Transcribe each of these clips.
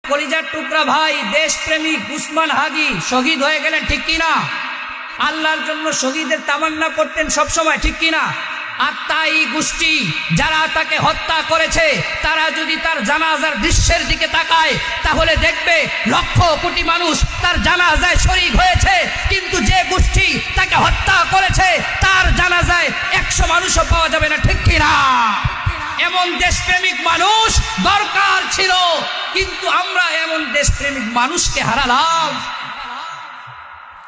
কলিজার টুকরা ভাই দেশপ্রেমিক উসমান হাদি শহীদ হয়ে গেলেন, ঠিক কিনা? আল্লাহর জন্য শহীদের তামান্না করতেন সব সময়, ঠিক কিনা? আর তাই গোষ্ঠী যারা তাকে হত্যা করেছে তারা যদি তার জানাজার দৃশ্যের দিকে তাকায় তাহলে দেখবে লক্ষ কোটি মানুষ তার জানাজায় শরীক হয়েছে, কিন্তু যে গোষ্ঠী তাকে হত্যা করেছে তার জানাজায় 100 মানুষও পাওয়া যাবে না, ঠিক কিনা? এমন দেশপ্রেমিক মানুষ দরকার ছিল, কিন্তু আমরা এমন দেশপ্রেমিক মানুষকে হারালাম।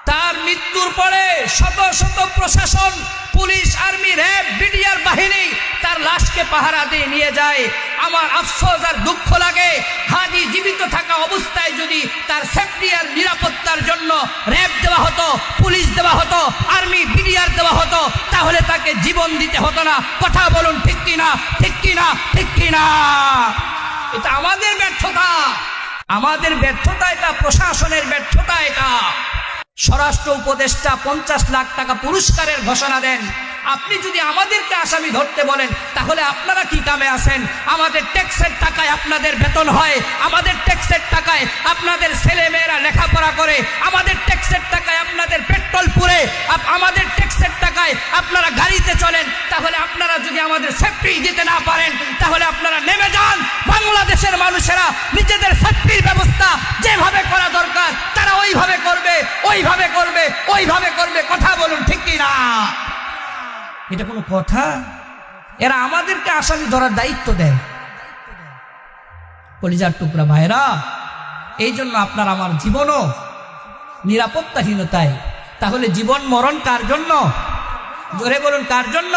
তার মৃত্যুর পরে শত শত প্রশাসন, পুলিশ, আর্মি, র্যাব, বিডিআর বাহিনী তার লাশকে পাহারা দিয়ে নিয়ে যায়। আমার আফসোস আর দুঃখ লাগে, হাদি জীবিত থাকা অবস্থায় যদি তার সেফটি আর নিরাপত্তার জন্য র্যাব দেওয়া হতো, পুলিশ দেওয়া হতো, আর্মি, বিডিআর দেওয়া হতো, তাহলে তাকে জীবন দিতে হতো না। কথা বলুন, ঠিক কিনা? ঠিক কিনা? ঠিক কিনা? এটা আমাদের ব্যর্থতা, আমাদের ব্যর্থতা, এটা প্রশাসনের ব্যর্থতা। এটা স্বরাষ্ট্র উপদেষ্টা 50 লাখ টাকা পুরস্কারের ঘোষণা দেন, আপনি যদি আমাদেরকে আসামি ধরতে বলেন তাহলে আপনারা কি কামে আছেন? আমাদের ট্যাক্সের টাকায় আপনাদের বেতন হয়, আমাদের ট্যাক্সের টাকায় আপনাদের ছেলে মেয়েরা লেখাপড়া করে, আমাদের ট্যাক্সের টাকায় আপনাদের পেট্রোল পুড়ে, আমাদের ট্যাক্সের টাকায় আপনারা গাড়িতে চলেন। তাহলে আপনারা যদি আমাদের সেফটি দিতে না পারেন তাহলে আপনারা নেমে যান। বাংলাদেশের মানুষেরা নিজেদের সেফটির ব্যবস্থা যেভাবে করা দরকার তারা ওইভাবে করবে, ওইভাবে করবে, ওইভাবে করবে। কথা বলুন, ঠিক কিনা? এটা কোনো কথা? এরা আমাদেরকে আসামি ধরার দায়িত্ব দেয়। কলিজার টুকরা ভাইরা, এই জন্য আপনার আমার জীবনও নিরাপত্তাহীনতায়। তাহলে জীবন মরণ কার জন্য? জোরে বলুন, কার জন্য?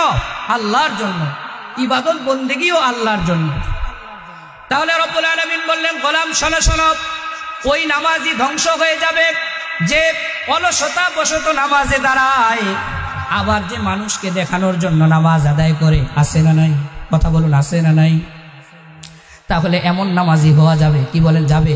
আল্লাহর জন্য। ইবাদত বন্দেগীও আল্লাহর জন্য। তাহলে রব্বুল আলামিন বললেন, গোলাম শোনো শোনো, ওই নামাজি ধ্বংস হয়ে যাবে যে অলসতা বশত নামাজে দাঁড়ায়, আবার যে মানুষকে দেখানোর জন্য নামাজ আদায় করে। আছে না নাই? কথা বলুন, আছে না নাই? তাহলে এমন নামাজি হওয়া যাবে? কি বলেন, যাবে?